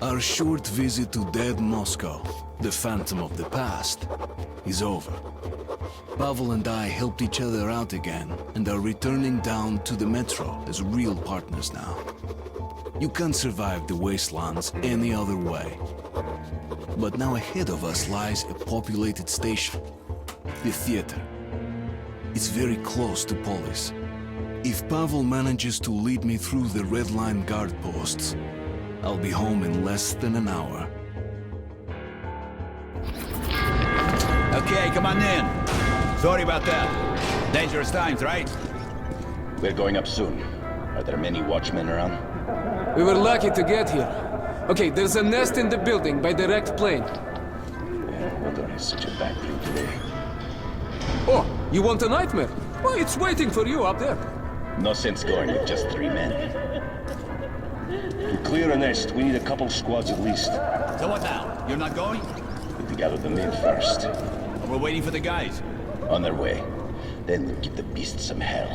Our short visit to dead Moscow, the phantom of the past, is over. Pavel and I helped each other out again and are returning down to the Metro as real partners now. You can't survive the wastelands any other way. But now ahead of us lies a populated station, the theater. It's very close to Polis. If Pavel manages to lead me through the Red Line guard posts, I'll be home in less than an hour. Okay, come on in. Sorry about that. Dangerous times, right? We're going up soon. Are there many watchmen around? We were lucky to get here. Okay, there's a nest in the building by direct plane. What is such a bad thing today? Oh, you want a nightmare? Well, it's waiting for you up there. No sense going with just 3 men. To clear a nest, we need a couple squads at least. So what now? You're not going? Need to gather them in first. We're waiting for the guys. On their way. Then we'll give the beast some hell.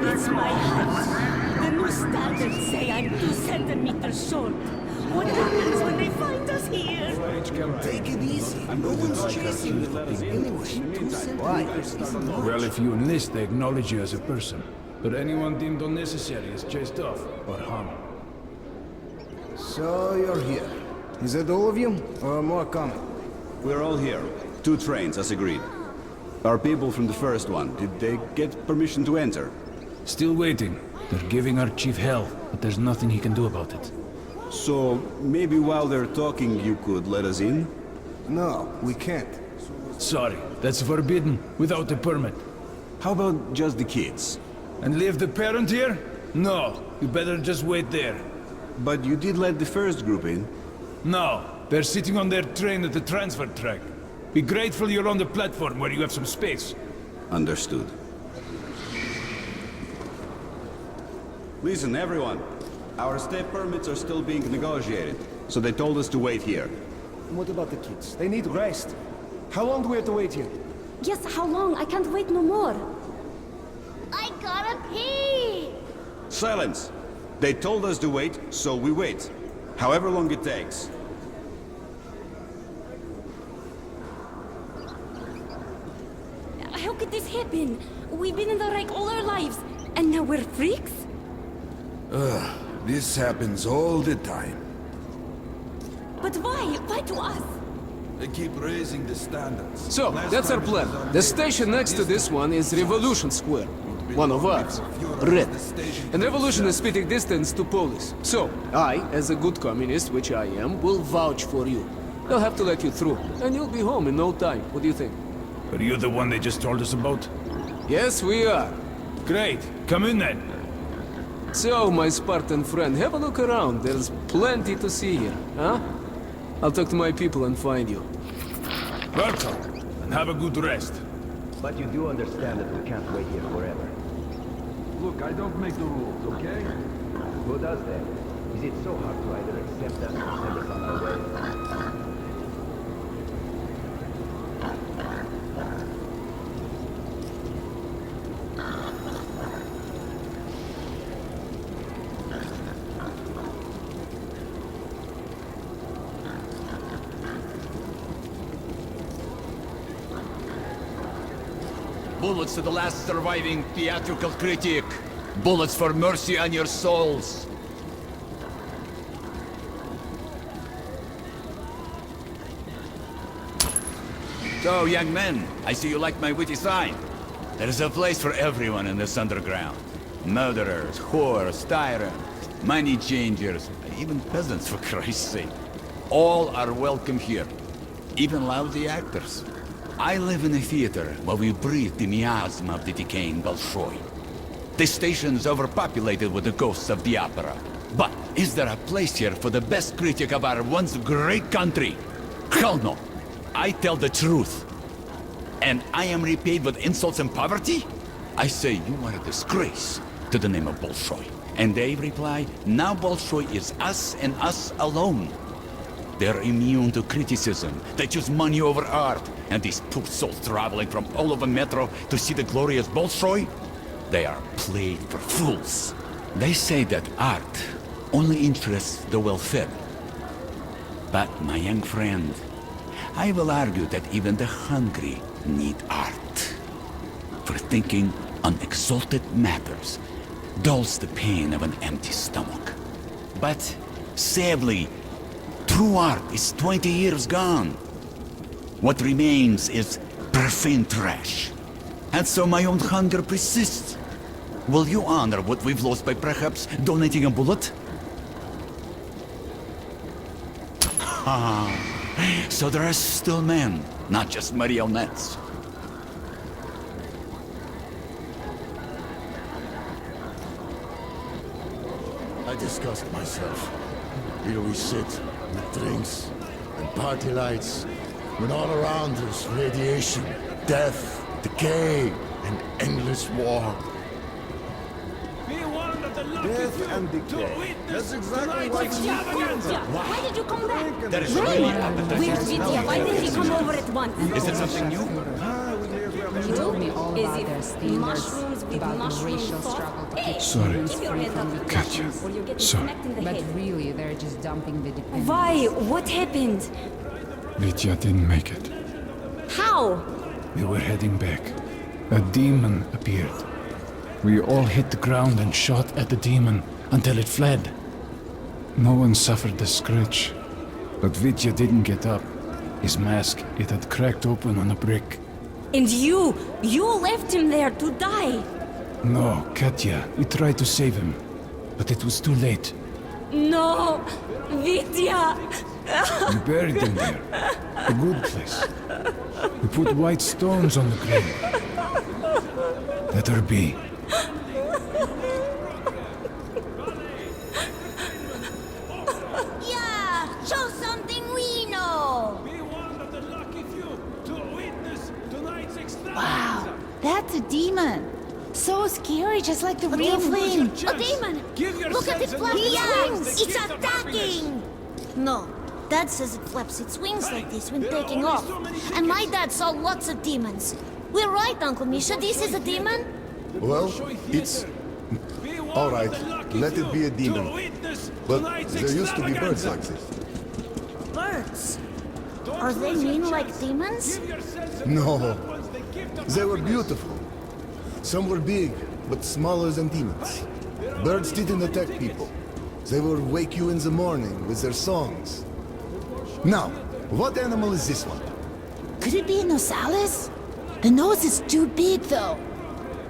It's my height. The new standards say I'm 2 centimeters short. What happens when they find us here? Take it easy. No one's chasing you. Anyway, 2 centimeters is enough. Well, if you enlist, they acknowledge you as a person. But anyone deemed unnecessary is chased off or hung. So you're here. Is that all of you? Or more coming? We're all here. 2 trains, as agreed. Our people from the first one, did they get permission to enter? Still waiting. They're giving our chief hell, but there's nothing he can do about it. So, maybe while they're talking, you could let us in? No, we can't. Sorry, that's forbidden, without a permit. How about just the kids? And leave the parent here? No, you better just wait there. But you did let the first group in. No, they're sitting on their train at the transfer track. Be grateful you're on the platform where you have some space. Understood. Listen, everyone. Our stay permits are still being negotiated, so they told us to wait here. What about the kids? They need rest. How long do we have to wait here? Yes, how long? I can't wait no more. I gotta pee! Silence! They told us to wait, so we wait. However long it takes. How could this happen? We've been in the Reich all our lives, and now we're freaks? This happens all the time. But why? Why to us? They keep raising the standards. So, that's our plan. The station next to this one is Revolution Square. One of ours. Red. And Revolution is spitting distance to Polis. So, I, as a good communist, which I am, will vouch for you. They'll have to let you through, and you'll be home in no time. What do you think? Are you the one they just told us about? Yes, we are. Great, come in then. So, my Spartan friend, have a look around. There's plenty to see here, huh? I'll talk to my people and find you. Welcome, and have a good rest. But you do understand that we can't wait here forever. Look, I don't make the rules, okay? Who does that? Is it so hard to either accept us or send us on our way? Bullets to the last surviving theatrical critic. Bullets for mercy on your souls. So, young men, I see you like my witty sign. There is a place for everyone in this underground. Murderers, whores, tyrants, money changers, even peasants, for Christ's sake. All are welcome here. Even lousy actors. I live in a theater where we breathe the miasma of the decaying Bolshoi. This station's overpopulated with the ghosts of the opera. But is there a place here for the best critic of our once great country? Hell no. I tell the truth. And I am repaid with insults and poverty? I say you are a disgrace to the name of Bolshoi. And they reply, now Bolshoi is us and us alone. They're immune to criticism. They choose money over art. And these poor souls traveling from all over Metro to see the glorious Bolshoi? They are played for fools. They say that art only interests the well-fed. But, my young friend, I will argue that even the hungry need art. For thinking on exalted matters dulls the pain of an empty stomach. But, sadly, true art is 20 years gone. What remains is profane trash. And so my own hunger persists. Will you honor what we've lost by perhaps donating a bullet? So there are still men, not just marionettes. I disgust myself. Here we sit, with drinks and party lights, when all around us radiation, death, decay, and endless war. Death and decay. That's exactly what we Vidya, why did you come back? That is really appetizing. Where's Vidya? Why did he come over at once? Is it something new? He told me all is about it their standards, mushrooms with about the mushroom racial sauce? struggle to Hey, keep Sorry. keep your head up with Katya. mushrooms or you're getting Sorry. smacked in the But head. really, they're just dumping the dependence. Why? What happened? Vitya didn't make it. How? We were heading back. A demon appeared. We all hit the ground and shot at the demon until it fled. No one suffered a scratch. But Vitya didn't get up. His mask, it had cracked open on a brick. And you left him there to die. No, Katya, we tried to save him. But it was too late. No, Vidya. We buried him there. A good place. We put white stones on the grave. Let her be. Yeah, show something we know. Wow, that's a demon. So scary, just like the real thing. A demon! Look at it flapping its wings! It's attacking! No, Dad says it flaps its wings like this when taking off. And my dad saw lots of demons. We're right, Uncle Misha, this is a demon? Well, it's... Alright, let it be a demon. But there used to be birds like this. Birds? Are they mean like demons? No. They were beautiful. Some were big, but smaller than demons. Birds didn't attack people. They would wake you in the morning with their songs. Now, what animal is this one? Could it be an osalis? The nose is too big, though.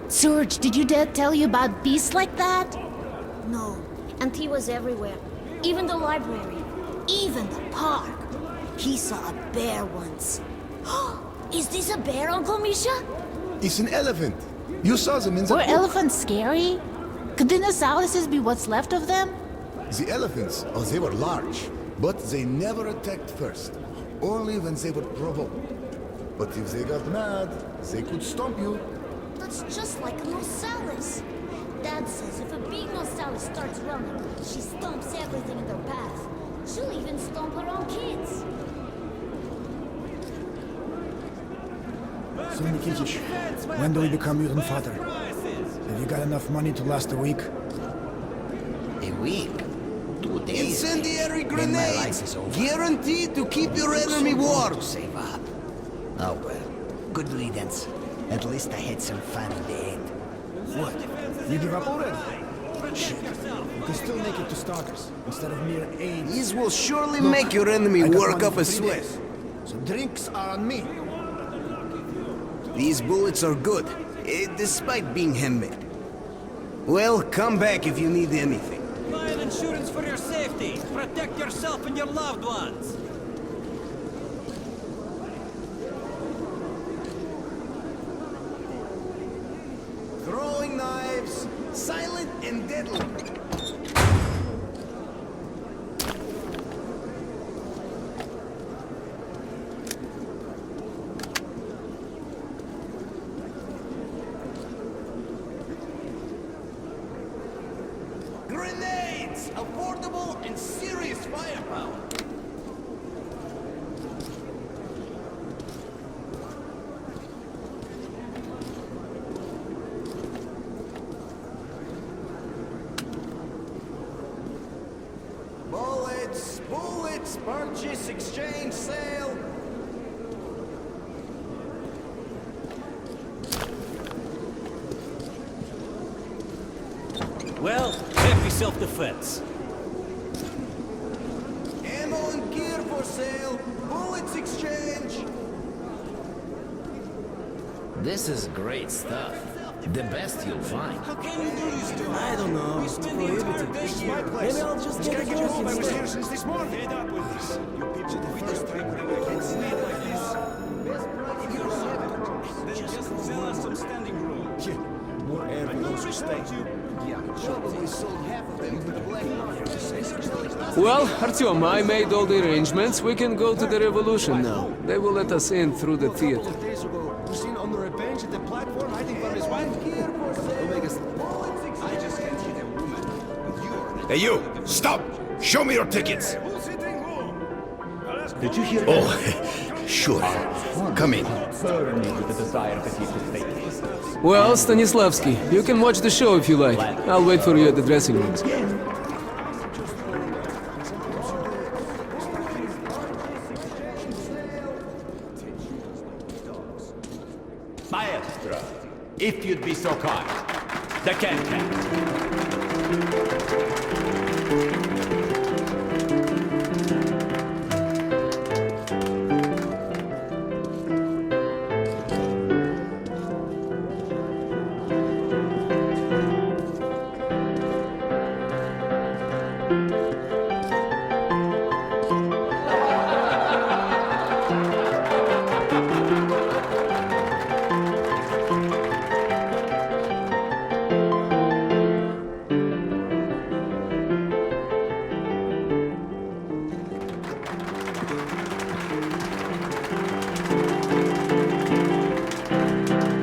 Serge, did your dad tell you about beasts like that? No, and he was everywhere. Even the library. Even the park. He saw a bear once. Is this a bear, Uncle Misha? It's an elephant. You saw them in the Were book. elephants scary? Could the nosalises be what's left of them? The elephants, oh, they were large. But they never attacked first. Only when they were provoked. But if they got mad, they could stomp you. That's just like a nosalis. Dad says if a big nosalis starts running, she stomps everything in their path. She'll even stomp her own kids. So, Nikitich, when do we become your father? Have you got enough money to last a week? A week? 2 days? Incendiary Then my life is over. Guaranteed to keep your enemy warm. Save up. Oh well. Good riddance. At least I had some fun in the end. What? You give up already? Shit. You can still make it to starters instead of mere aids. These will surely Look, make your enemy I got work money up for a 3 sweat. days. So drinks are on me. These bullets are good, despite being handmade. Well, come back if you need anything. Buy an insurance for your safety. Protect yourself and your loved ones. Throwing knives, silent and deadly. Grenades! Affordable and serious firepower. Purchase, exchange, sale. Well, happy self-defense. Ammo and gear for sale. Bullets exchange. This is great stuff. The best you'll find. How can you do this to us? I don't know. We spent the entire day here. Maybe I'll just get a job I was instead. here since this morning. Fed up with this. You people, the first time I sleep like this. Just sell us some standing room. Yeah, more air for those who stay. Yeah, probably sold half of them for the black market. Well, Artyom, I made all the arrangements. We can go to the Revolution now. They will let us in through the theater. Days ago, we seen under a bench at the platform hiding from his wife. I just can't hit a woman. Hey, you! Stop! Show me your tickets! Did you hear Oh, sure. Come in. Burn me with the desire to keep the state. Well, Stanislavski, you can watch the show if you like. I'll wait for you at the dressing rooms. Maestro, if you'd be so kind. The can-can.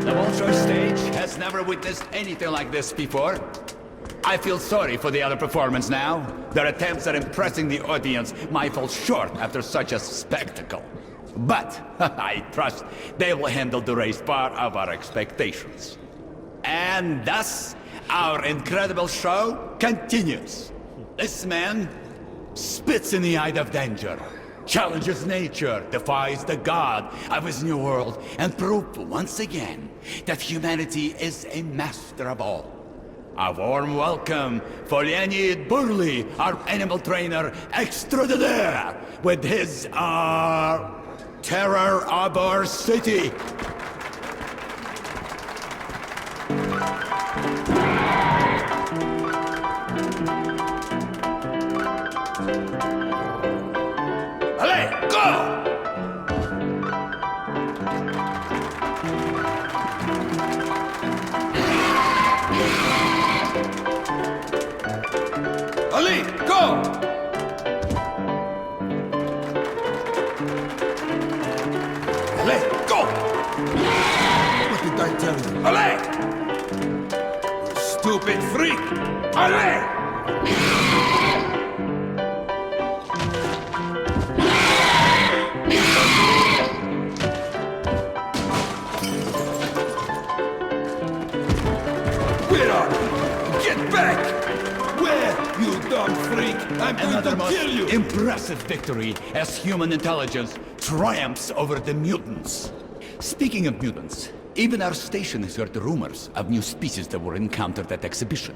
The Bolshoi stage has never witnessed anything like this before. I feel sorry for the other performance now. Their attempts at impressing the audience might fall short after such a spectacle. But I trust they will handle the race far above our expectations. And thus, our incredible show continues. This man spits in the eye of danger, challenges nature, defies the god of his new world, and proves once again that humanity is a master of all. A warm welcome for Leonid Burley, our animal trainer extraordinaire, with his, terror of our city. Allez, go! Ali, go! Allez, go! What did I tell you? Allez! Stupid freak! Allez! Where are you? Get back! Where, you dumb freak? I'm Another going to most kill you! impressive victory as human intelligence triumphs over the mutants. Speaking of mutants, even our station has heard rumors of new species that were encountered at exhibition.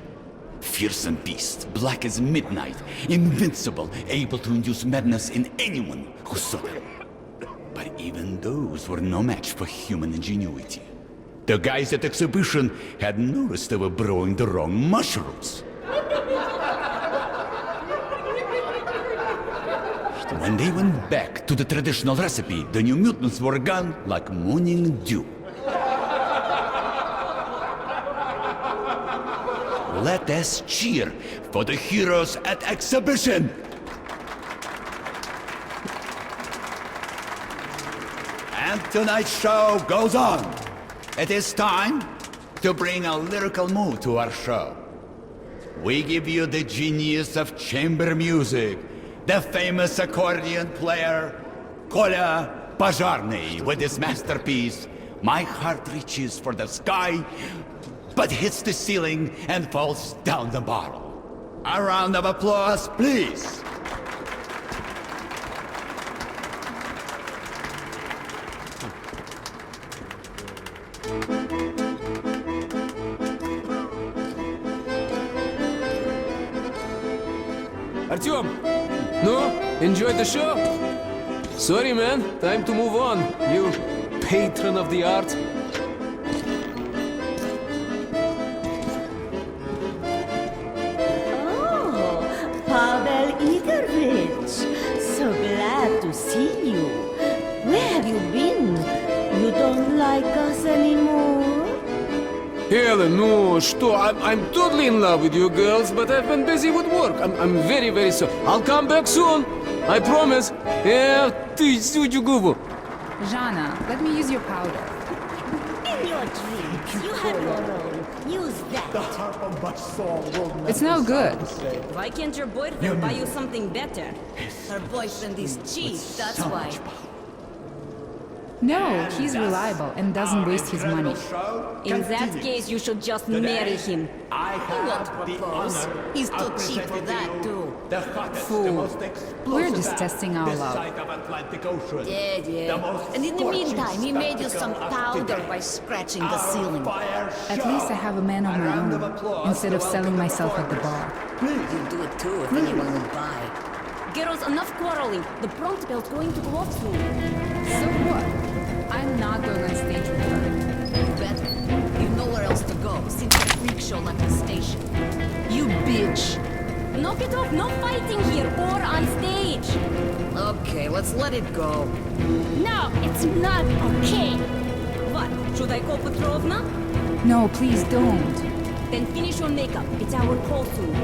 Fearsome beasts, black as midnight, invincible, able to induce madness in anyone who saw them. But even those were no match for human ingenuity. The guys at exhibition had noticed they were brewing the wrong mushrooms. When they went back to the traditional recipe, the new mutants were gone like morning dew. Let us cheer for the heroes at exhibition! And tonight's show goes on. It is time to bring a lyrical mood to our show. We give you the genius of chamber music, the famous accordion player, Kolya Pazharny, with his masterpiece, My Heart Reaches for the Sky, but hits the ceiling and falls down the barrel. A round of applause, please. Artyom! No? Enjoyed the show? Sorry, man. Time to move on, you patron of the arts. Pavel Igorevich, so glad to see you. Where have you been? You don't like us anymore? Helen, no, что? I'm totally in love with you girls, but I've been busy with work. I'm very, very sorry. I'll come back soon. I promise. Ты сучу губу. Jana, let me use your powder. In your dreams, you have your own. Use that. The harp of much song will never It's no good. Why can't your boyfriend buy you something better? Her boyfriend is cheap, that's why. No, he's reliable and doesn't waste his money. In that case, you should just marry him. He won't propose. He's too cheap for that, too. Fool. We're just testing our love. Yeah. And in the meantime, he made you some powder by scratching the ceiling. At least I have a man of my own, instead of selling myself at the bar. You'd do it too if anyone would buy. Girls, enough quarreling. The prompt bell's going to go off soon. So what? I'm not going on stage with her. Better. You've nowhere else to go since the freak show left the station. You bitch! Knock it off, no fighting here or on stage. Okay, let's let it go. No, it's not okay. What? Should I call Petrovna? No, please don't. Then finish your makeup. It's our call soon.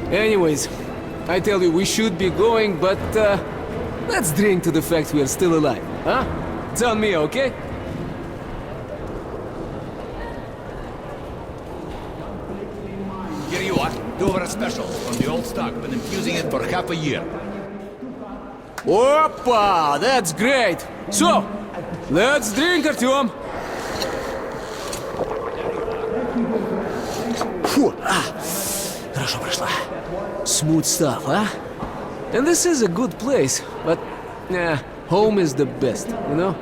Anyways, I tell you, we should be going, but let's drink to the fact we are still alive, huh? It's on me, okay? Here you are. Two of our specials from the old stock. Been infusing it for half a year. Опа! That's great! So, let's drink, Artyom! Фу, хорошо прошла. Smooth stuff, huh? And this is a good place, but home is the best, you know?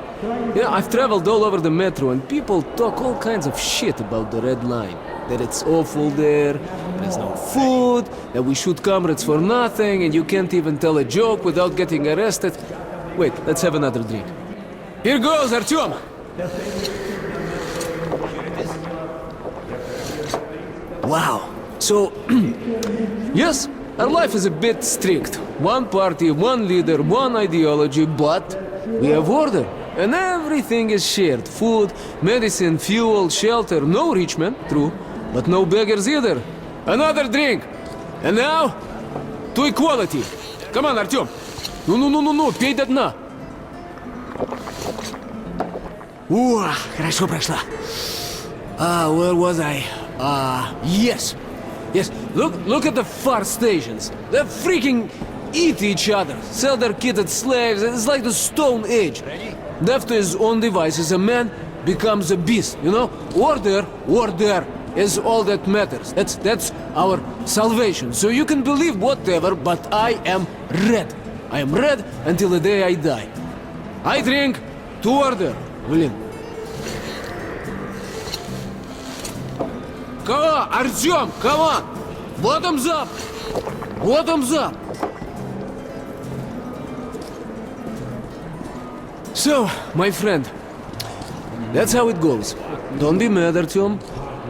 I've traveled all over the metro and people talk all kinds of shit about the Red Line. That it's awful there, there's no food, that we shoot comrades for nothing, and you can't even tell a joke without getting arrested. Wait, let's have another drink. Here goes, Artyom! Wow. So, yes, our life is a bit strict. One party, one leader, one ideology, but we have order. And everything is shared. Food, medicine, fuel, shelter. No rich men, true, but no beggars either. Another drink. And now, to equality. Come on, Artyom. Ну, пей до дна. Хорошо прошла. Where was I? Yes, look at the far stations. They freaking eat each other, sell their kitted slaves. It's like the Stone Age. Left to his own devices, a man becomes a beast, you know? Order is all that matters. That's our salvation. So you can believe whatever, but I am red. I am red until the day I die. I drink to order, блин. Come on, Artyom, come on! Bottoms up! Bottoms up! So, my friend, that's how it goes. Don't be mad, Artyom.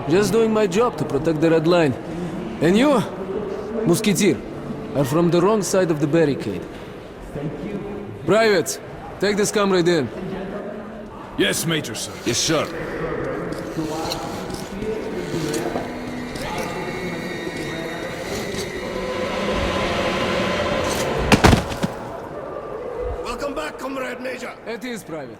Just doing my job to protect the Red Line. And you, Musketeer, are from the wrong side of the barricade. Privates, take this comrade in. Yes, Major, sir. Yes, sir. Welcome back, Comrade Major. It is private.